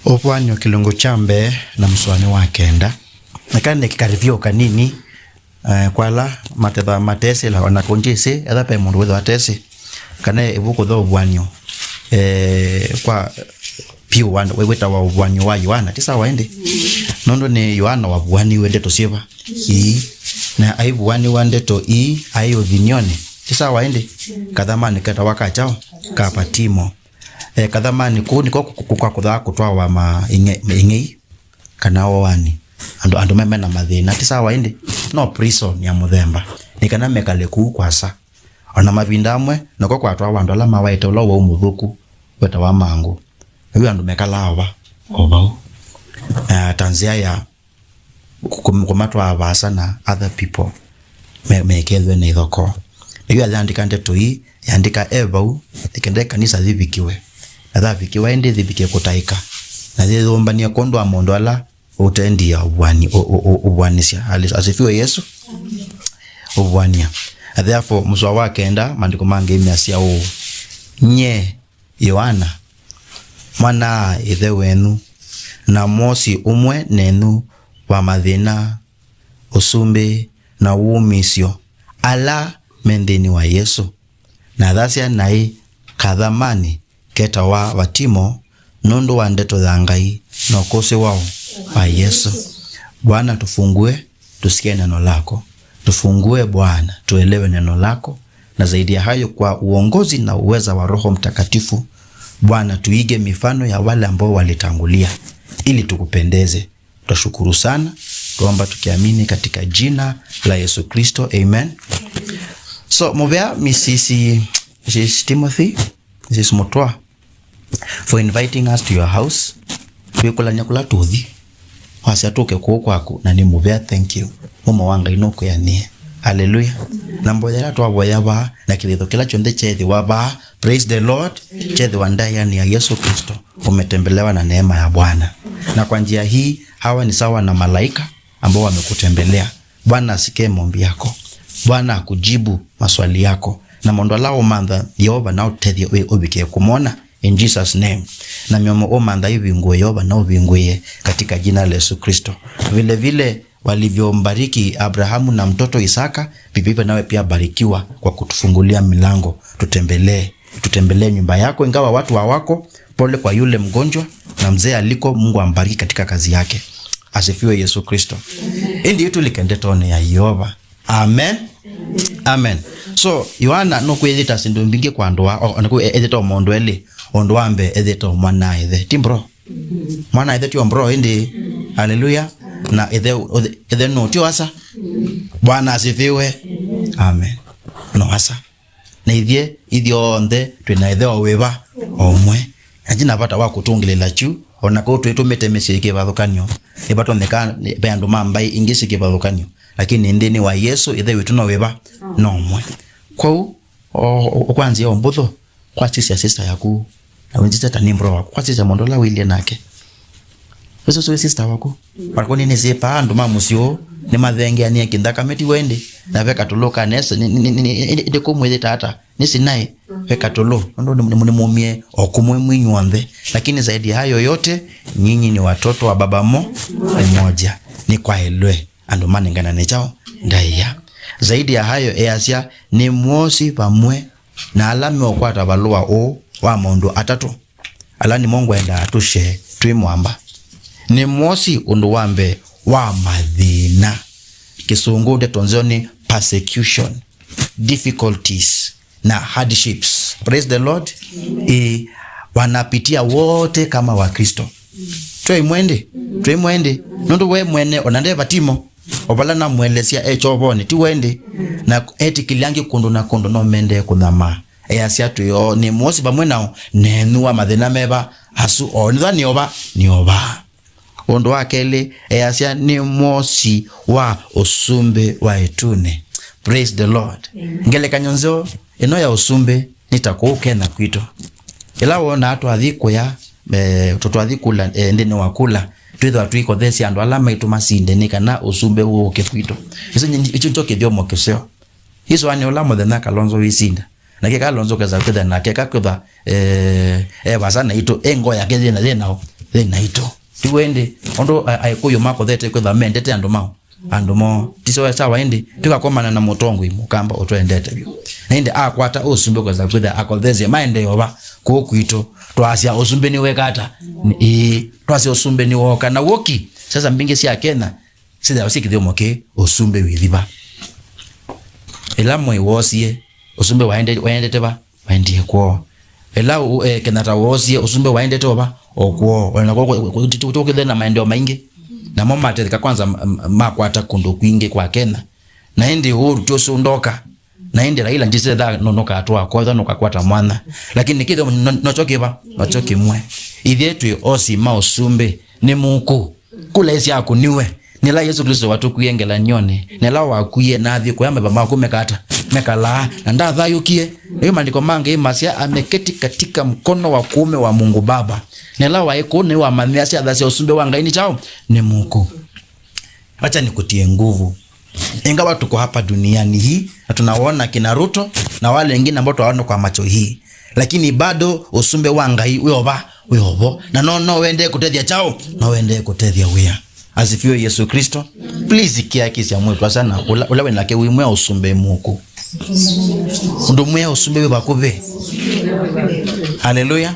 Ūvoo kilungu chambe na mswani wa kenda nakane kikarivyo kanini kwala mateba matese la wana konjese etha pe mundu wetho atese kana ibuko tho Ūvoo kwa piu wanda weta wa Ūvoo wa Yohana tisa waende nondo ni Yohana wa Ūvoo wende to siva na ai Ūvoo wande to ai Ūthin'yo tisa waende kadhamani kata wakachao kapatimo kadhamani ko niko kwa kutha kutwa wa ma ingei kana wani ando meme na mathina tisa waende no prison ya muthemba nikana mekale ku kwasa ona mavinda amwe nako kwatwa wandu ala mawaite ulo wa umuthuku weta wa mangu hiyo andu mekala Ūvoo tanzia ya kumatwa abasa na other people mekelwe na ithoko hiyo aliandika ndeto hii yandika Ūvoo ikende kanisa thibikiwe athabikiwe ende thibike kutaika na thithumbania Kwondu amondo ala utendia Ūvoo asifiwe Yesu Ūvoo therefore muswa wa kenda mandiko mange miasia nye Yohana mwana ithe wenu na mosi umwe nenu wa mathina usumbe na Mūseo ala mendeni wa Yesu na thasia nai kadhamani keta wa watimo nondo wa ndeto za Ngai na ukose wao wa Yesu. Bwana tufungue tusikie neno lako, tufungue Bwana tuelewe neno lako, na zaidi ya hayo kwa uongozi na uweza wa Roho Mtakatifu Bwana tuige mifano ya wale ambao walitangulia ili tukupendeze. Tutashukuru sana, tuomba tukiamini katika jina la Yesu Kristo, amen. So movea Mrs. Timothy, Mrs. Mutwa, for inviting us to your house. Tukula nyakula tuthi wasiatoke kwa kwako na ni movea, thank you mumo wanga inoko yanie. Hallelujah. Namboya twaboya ba na kilitho kila chonde chethi waba. Praise the Lord. Chethi wandaya ni ya Yesu Kristo. Umetembelewa na neema ya Bwana. Na kwa njia hii hawa ni sawa na malaika ambao wamekutembelea. Bwana asikie maombi yako. Bwana akujibu maswali yako. Na mondo lao manda Yehova nao tethi obike kumona in Jesus name. Na miomo o manda hivi nguo Yehova nao vinguye katika jina la Yesu Kristo. Vile vile walivyombariki Abrahamu na mtoto Isaka, vivyo nawe pia barikiwa kwa kutufungulia milango. Tutembelee nyumba yako ingawa watu hawako. Pole kwa yule mgonjwa na mzee aliko, Mungu ambariki katika kazi yake. Asifiwe Yesu Kristo. Ndi yetu likendetone ya Yehova. Amen. Amen. So Yohana no kwedita sindu mbinge kwa ndoa onako edita omondo ele ondo ambe edita mwana ethe timbro mwana ethe tio mbro ndi. Hallelujah. Na ethe no tio asa. Bwana asifiwe. Amen. No asa na ithio onde twina ethe oweba omwe ajina bata wa kutungilela chu onako twetumete mesike bathukanyo ibato ndeka bandu mambai ingisike bathukanyo lakini ndini wa Yesu ethe witu no weba no omwe kwa kwanza ombutho kwa sisi sister yaku na wenjita tanimbro wako kwa sisi mondola wile nake weso so sister wako parako nini sepa ndo Mūseo ni mathenge ani kindaka meti wende na veka tuloka nesa inde komweze tata nisi naye veka tulo ndo ni mumie okumwe mwinyuanze. Lakini zaidi hayo yote nyinyi ni watoto wa baba mmoja ni kwa elwe ando manengana nechao ndaiya. Zaidi ya hayo easia ni mwosi pamwe na alame okwata balua o wa mondo atatu alani Mungu enda atushe twimwamba ni mwosi undu wambe wa mathina kisungu ndetonzoni persecution, difficulties na hardships. Praise the Lord. Wanapitia wote kama wa Kristo. Twimwende nundu we mwene onande batimo obala na mwelesia echobone ti wende na eti kiliangi kundu na kundu no mende kunama easia tuyo ni mwosi bamwe nao nenu wa mathina meba asu onitha ni oba ondo wakele easia ni mwosi wa usumbe wa etune. Praise the Lord. Ngele kanyonzo eno ya usumbe nitakuke na kwito ila wona atu athiko ya toto athikula ndene wakula twitho twiko thesi andu alama itumasinde ni kana usumbe wo kekwito ico ntoke thio mokeseo hizo ani olamo thena kalonzo wisinda na ke kalonzo kaza kwitha na ke kakutha basana ito engo ya ke thena naito tiwende ondo aikoyo mako thete kwetha mendete andu mo tiso sawa indi tukakomana na motongo imukamba otwendete byo inde akwata osumbe kweza kwetha akotheze maende yoba ko kwito twasia osumbe ni wekata twasia osumbe ni woka na woki sasa mbinge sia kena sida usikithio moke osumbe withiba ela mwe wosie osumbe waendete ba waendie kwa ela kenata wosie osumbe waendete ba okwo ona tukithena maendeleo maingi na mama ateteka kwanza makwata kundo kwingi kwa kena na indi huru tioso ndoka na indi raila ndise da nonoka atwa kwa noka kwata mwana lakini kidho nochoke mwe ithietu osi maosumbe ni muku kula isi akuniwe nila Yesu Kristo watu kuyengela nyone nila wakuye nathi kwa yamba mako mekala na ndatha yukie hiyo maandiko mange masia ameketi katika mkono wa kuume wa Mungu Baba nila waiko ni wa mamiasi adhasi osumbe wangaini chao ni muku. Acha nikutie nguvu. Ingawa tuko hapa duniani hii na tunaona kina Ruto na wale wengine ambao tunaona kwa macho hii, lakini bado osumbe wangai weobo na no wende kutethia chao no wende kutethia wea. Asifiwe Yesu Kristo. Please kia kisia mwetu sana ulawe nake wimwe osumbe muku ndo mwe osumbe bakuve. Haleluya.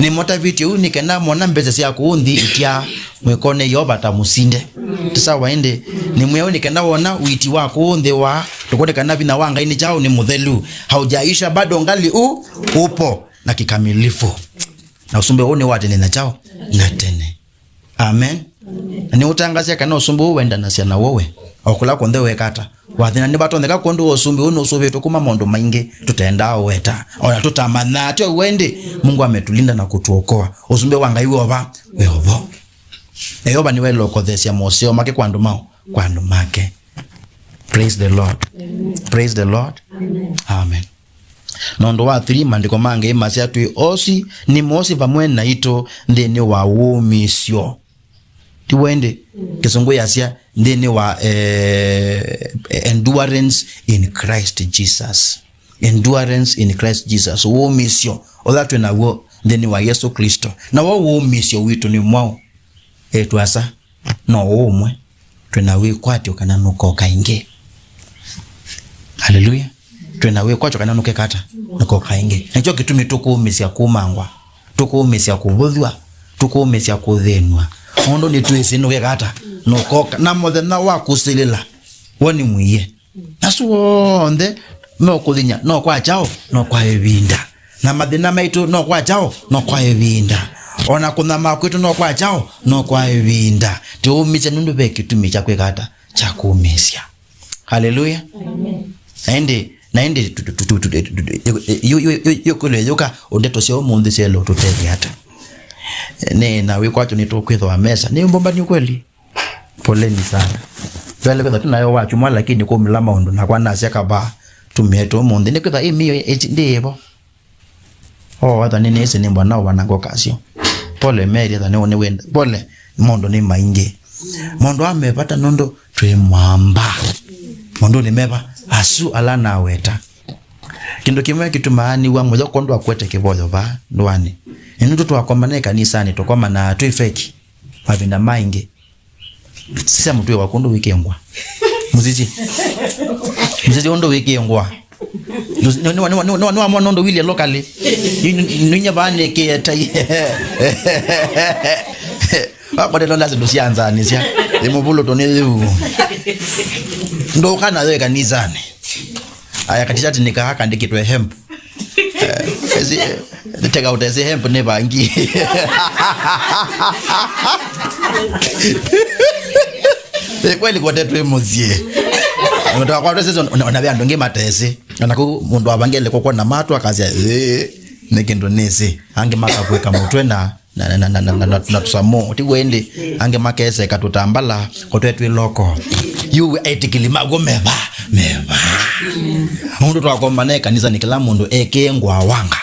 Ni motivate u nikenda mona mbeze sia kuundi itia mwekone yoba tamusinde tisa waende ni mwe nikenda wona witi wako unde wa tukone kana bina wanga ini chao ni muthelu haujaisha bado ngali upo na kikamilifu na usumbe one wate nena chao na tene. Amen. Ni utangasia kana usumbe wenda nasia na wowe okula konde wekata wathina ni batondeka kondu osumbe uno usumbe tukuma mondo maingi tutaenda weta ona tutamana atyo wende Mungu ametulinda na kutuokoa usumbe wanga iwe weobo eyoba ni welo kothesia Mūseo make kwandu make. Praise the Lord. Amen. Praise the Lord. Amen. Nondo wa 3 mandiko mange masia tu osi ni mosi pamwe na ito ndene wa Mūseo tiwende kesongo yasia ndene wa endurance in Christ Jesus. Endurance in Christ Jesus. Mūseo olatwe na wo ndene wa Yesu Kristo na wo Mūseo witu ni mwao etwasa no umwe twenawe kwatyo kana nuko kainge. Haleluya. Twenawe kwatyo kana nuke kata nuko kainge nacho kitumi tukuumisia kumangwa tukuumisia kubuthwa tukuumisia kuthenwa ondo ni twese nuke kata nuko na muthena wa kusilila woni mwiye nasuonde no kuthinya no kwa chao no kwa evinda na mathina maitu no kwa chao no kwa evinda ona kuna makwetu no kwa chao no kwa evinda tuumiche nundu bekitumi cha kwekata cha kuumisia. Haleluya. Amen. Naende yokole yoka ondeto sio mundu selo tutethi hata ne na we kwacho nitokwetha mesa ni mbomba ni kweli poleni sana wale kwa tunayo wachu mwa lakini kwa mlama ondo na kwa nasi akaba tumeto mundu ni kwetha imiyo ndebo hata nini ese ni mbona wanango kasio pole meri hata ne wenda pole mondo ni mainge mondo amepata nondo twe mwamba mondo ni meba asu alana weta kindo kimwe kitumaani wa moja kondo akwete kiboyo ba ndwani inu twakomane kanisani tokoma na twifeki mabinda mainge sisa mtu wa kondo wikengwa muzizi ondo wikengwa no mondo wili locally ninya bane ke tai akode lo lazo dosianza nisia emubulo tonelu ndo kana wewe kanisani aya katishati nikahaka ndikitwe hemp ezi take out ezi hemp ne bangi kweli kwa tetu emozie ndo kwa tezo onabya ndonge matese anako mundu abangele kokwa na matu akazia nekendo nese ange makakweka mutwe na tusamo tiwende ange makese katutambala kotwetu loko you etikili magomeba mundu twakomane kanisa nikila mundu ekengwa wanga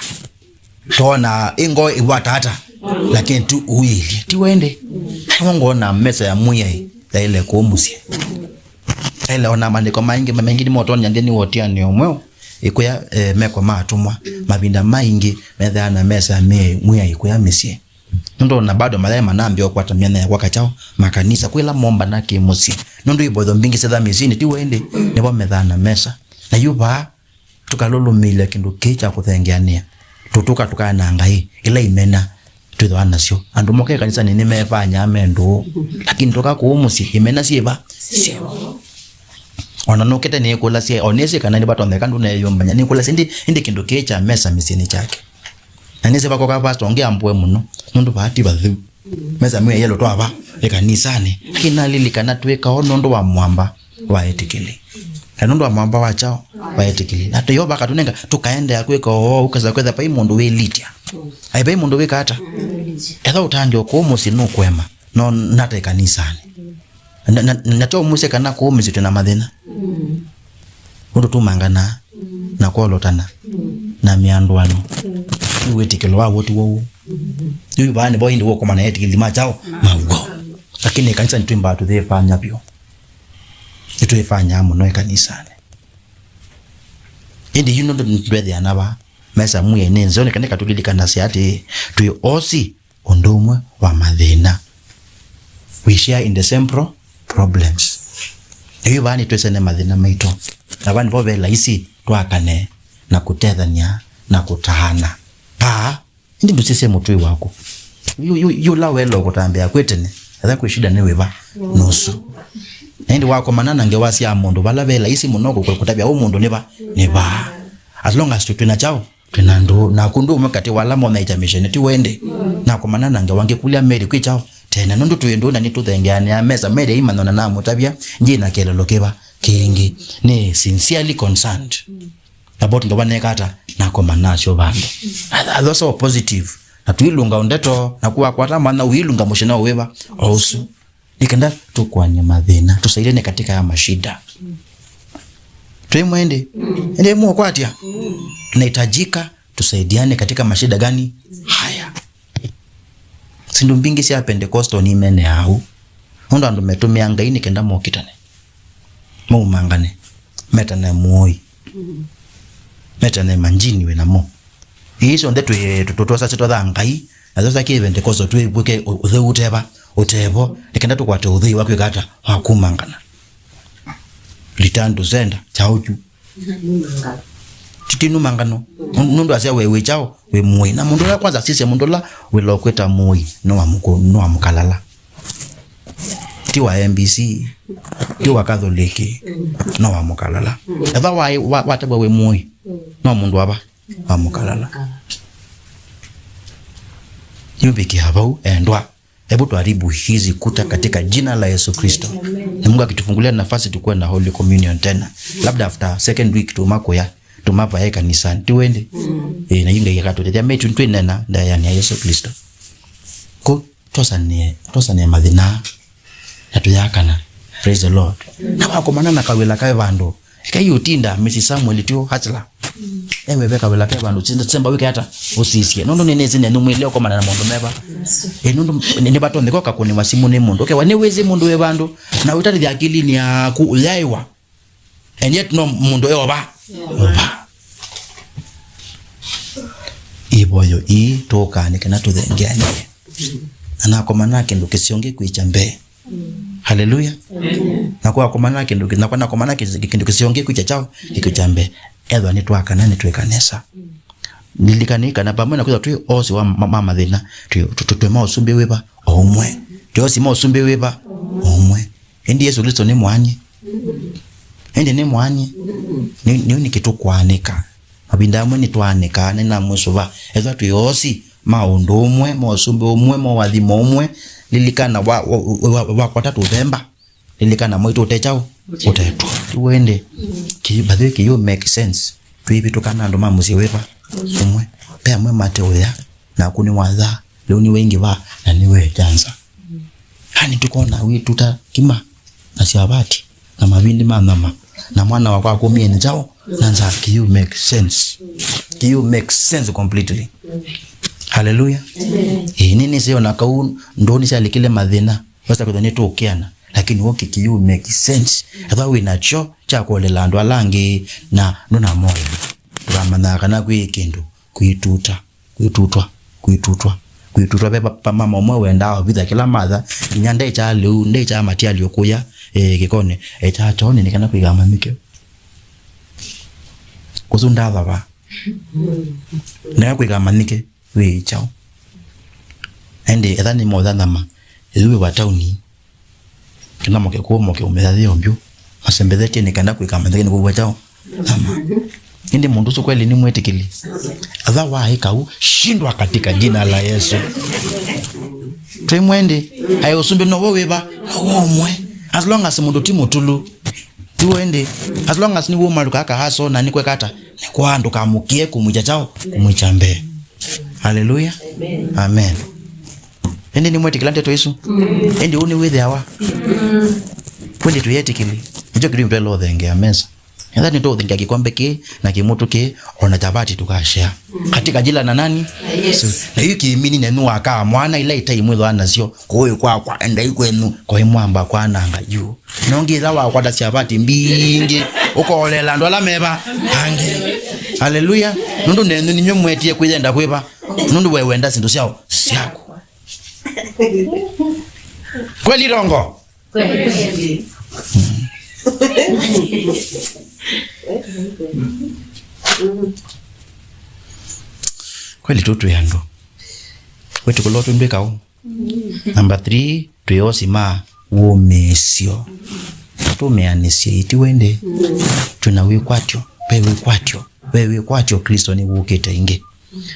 tona ingo iwatata lakini tu uili tiwende ngo na mesa ya muya ile komusie ile ona mandiko maingi mengi moto nyandeni wotia ni omwe ikuya meko matumwa mabinda maingi medha na mesa muya ikuya mesie ndo na bado malaya manambio kwa tamia ya wakachao makanisa kwela momba na kimusi ndo ibodho mbingi sedha mizini ti wende ne bomethana mesa na yuba tukalolumile kindu kicha kuthengeania tutuka tukana ngai ila imena tuthwana sio andu moke kanisa nini mefanya amendo lakini toka kuumusi imena siba sio ona nokete ne kula sie onese kana ni batonde kandu ne yombanya ni kula sindi indi kindu kicha mesa misini chake anese bako ka pastor ongea mbwe muno ndo bahati bathu mesa mwe yelo to aba ekanisani kina lilikana tweka ono ndo wa mwamba wa etikili kanondo wa mwamba wa chao wa etikili hata yoba katunenga tukaenda kweka ukaza kweza pa imondo we litia ai pa imondo we kata etha utanjo ko musi no kwema no nata ekanisani na to muse kana ko musi tena mathina ndo tumangana na kolotana na miandwano wetikelo wa wotu wo yu bane boy ndi wo koma na etikili machao mawo lakini kanisa nitwimba tu thefanya bio nitwefanya muno ekanisani indi yuno ndwethe anaba mesa muye nenzo ne kaneka tulidikana siati tu osi ondomwe wa mathina we share in the same problems yu bane twesene mathina maito abani bo bela isi twakane na kutethania na kutahana pa ndi mbusese mutwe wako yu la welo kutambia kwetene atha kwishida ne weba nusu ndi wako manana ngewasi amondo balabela isi munoko kutabia umuntu neba as long as tutuna chao tunando na kundu mkati wala mona itamishene ti wende na kwa manana ngewange kulia meri kwichao tena ndo tuyendo na nituthengeane ameza meri imanona na mutabia njina kelelo keba kingi ne sincerely concerned about ndo banekata na kwa manasho bando also positive na tuilunga ondeto na kuwa kwata maana uilunga moshena weba also nikenda tukwanya mathina tusaidene katika ya mashida twemwende ende mu kwatia tunahitajika tusaidiane katika mashida gani haya sindu mbingi sia Pentecostal ni mene au ndo ndo metumia ngaini kenda mo kitane mo mangane meta na muoi meta na manjini we na mo hizo ndetu tutotosa cheto dha ngai azoza ki Pentecostal tu ibuke uthe utebo nikenda tukwate uthi wakwe kata hakumangana litando zenda chauju titinu mangano nundu asia wewe chao we muoi na mundu la kwanza sisi mundu la we lokweta muoi no amukalala tiwa MBC tiwa Catholic no amukalala eva wataba we muoi no mundu aba amukalala yubiki habau endwa hebu tuharibu hizi kuta katika jina la Yesu Kristo. Na Mungu akitufungulia nafasi tukue na Holy Communion tena. Labda after second week tumapa ya kanisani. Tuende. Na yinga yakatutetea metu ntwinena ndani ya Yesu Kristo. Ko tosane mathina yatuyakana. Praise the Lord. Na wako manana kawela kae bando. Kayo tinda Mrs. Samuel tio hatla. Ewe beka wela kae bando tsemba wiki hata osisiye. Nondo nenezi ne numweleo kwa manana mondo meba. Nondo ne batonde kwa kakoni wasimu ne mondo. Okay waneweze mondo we bando na utari the akili ni ya kuyaiwa. And yet no mondo ewa ba. Iboyo toka nikena tuthengeane. Na kwa manake ndo kisionge kuichambe. Haleluya. Na kwa manake ndo na kwa manake kindu kisionge kuichachao ikichambe. Edwa ni twakana ni twekanesa. Nilikanika na pamoja na kuza tu osi wa mama thina tu mausumbe weba omwe. Osi mausumbe weba omwe. Endi Yesu Kristo ni mwanye. Endi ni mwanye. Ni kitu kwanika. Mabindamu ni twanika na musuba. Edwa tu osi maondo omwe, mausumbe omwe, mawadhimo omwe. Lilikana wa kwa tatu themba. Lilikana moito utechao utetu. Tuende. Badhi kiyo make sense. Tuipi tukana ndo Mūseo wepa umwe pea mwe mateo ya na kuni wadha leo ni wengi wa na niwe janza hani tukona wi tuta kima na siabati na mavindi manama na mwana wa kwako mieni jao nanza kiyo make sense completely. Hallelujah. Nini sio na kau ndoni sali kile madhina basta kudhani tu ukiana lakini woki kiyo make sense aba we nacho cha kolela ndo alangi na nuna moyo ramana kana kwikindu kuitutwa kwitu beba pama mama wenda bitha kila matha nyande cha leu nde cha matia liokuya gikone cha chone ni kana kwigama mike kusunda baba na kwigama nike we chao ende ethani mo dhanama ewe wa tauni kina moke ko moke umethadhi ombyo asembethete ni kana kwigama nike ni kwa chao ama indi mundu so kweli ni mwetikili atha wa hikau shindwa katika jina la Yesu twemwende ayo sumbe no weba omwe as long as mundu timutulu tuende as long as ni wo maluka aka haso na nikwe kata ni kwando kamukie kumwicha chao kumwichambe haleluya amen indi ni mwetikila nteto Yesu indi uni withe awa kwende tuyetikili njo kiri mpelo thenge amesa Ndani ndo thingia kikombe ki na kimutu ki ona tabati tukashare katika jila na nani Yesu na hiyo kiimini nenu aka mwana ile itai mwitho anacio koyo kwa enda ikwenu ko imwamba kwa nanga juu nongira wa kwa tabati mbingi ukolela ndo la meba hange haleluya nundu nenu ninyo mwetie kwenda kwiba nundu wewe enda sindu ciao ciako kweli rongo kweli kweli tutu yango wetu kulotu mbekao number 3 tuyosima Mūseo tumeanisia iti wende tunawe kwatyo wewe kwatyo Kristo ni wukete inge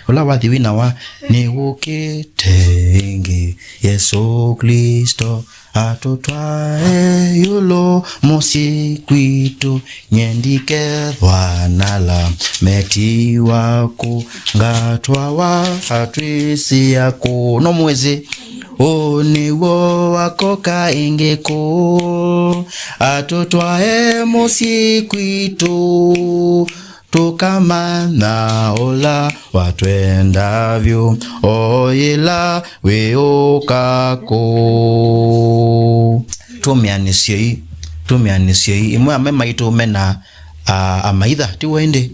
ola wathi wina wa ni wukete inge Yesu Kristo atutwae yulo musi kwitu nyendike thwanala meti wako ngatwa wa hatwisi yako no mwezi oniwo wako kaingeko atutwae musi kwitu tukamana ola watwendavyo oyela weokako tumianisio imwe amema ito mena amaitha tiwende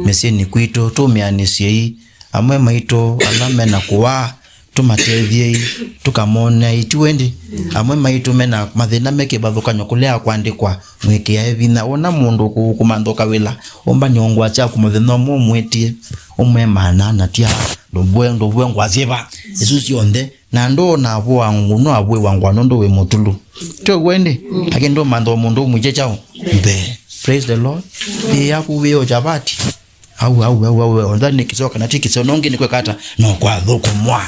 meseni kwito tumianisio amwe maito alamena kuwa tumatethie tukamona itiwende amwe maito mena mathina meke bathukanyo kulea kwandikwa mweke ya evina ona mundu kumandoka wila omba nyongwa cha kumuthino mumwetie umwe manana tia ndobwe ngwaziba Yesu yonde na ndo na abo wangu no abwe wangu ndo we mutulu to wende agendo mando mundu muje chao mbe praise the Lord yakuwe jabati au ndani kisoka na tikiso nonge ni kwekata no kwa dhuku mwa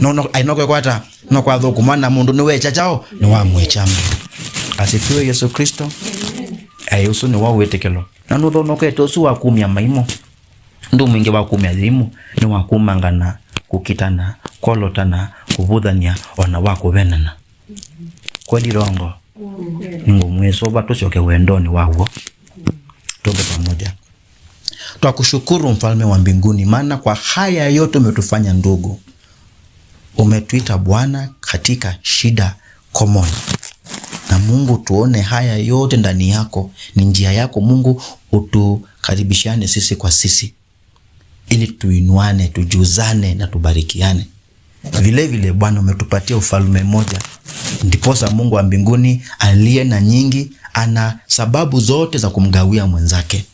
no ainokwe kwata no kwa dhuku mwana mundu ni wecha chao ni wa mwechama asifiwe Yesu Kristo ayusu ni wa wetekelo na ndo no kweto su wa kumya maimo ndo mwingi wa kumya zimu ni wa kumangana kukitana kolotana kubuthania ona wako venana kweli rongo ningo mweso batu sioke wendoni wawo tobe pamoja. Twakushukuru mfalme wa mbinguni maana kwa haya yote umetufanya ndugu. Umetuita Bwana katika shida common. Na Mungu tuone haya yote ndani yako ni njia yako Mungu utukaribishane sisi kwa sisi. Ili tuinuane, tujuzane na tubarikiane. Vile vile Bwana umetupatia ufalme moja. Ndiposa Mungu wa mbinguni aliye na nyingi ana sababu zote za kumgawia mwenzake.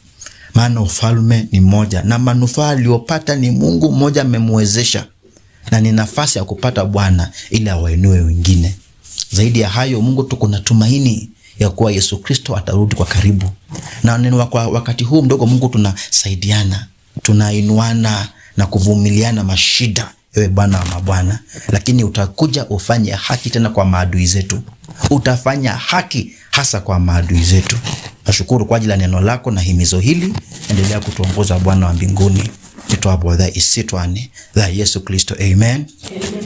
Maana ufalme ni moja na manufaa aliyopata ni Mungu mmoja amemwezesha. Na ni nafasi ya kupata Bwana ili awainue wengine. Zaidi ya hayo Mungu tuko na tumaini ya kuwa Yesu Kristo atarudi kwa karibu. Na neno kwa wakati huu mdogo Mungu tunasaidiana, tunainuana na kuvumiliana mashida. Ewe Bwana wa mabwana, lakini utakuja ufanye haki tena kwa maadui zetu. Utafanya haki hasa kwa maadui zetu. Nashukuru kwa ajili ya neno lako na himizo hili. Endelea kutuongoza Bwana wa mbinguni. Nitoa bodha isitwane. Za Yesu Kristo. Amen.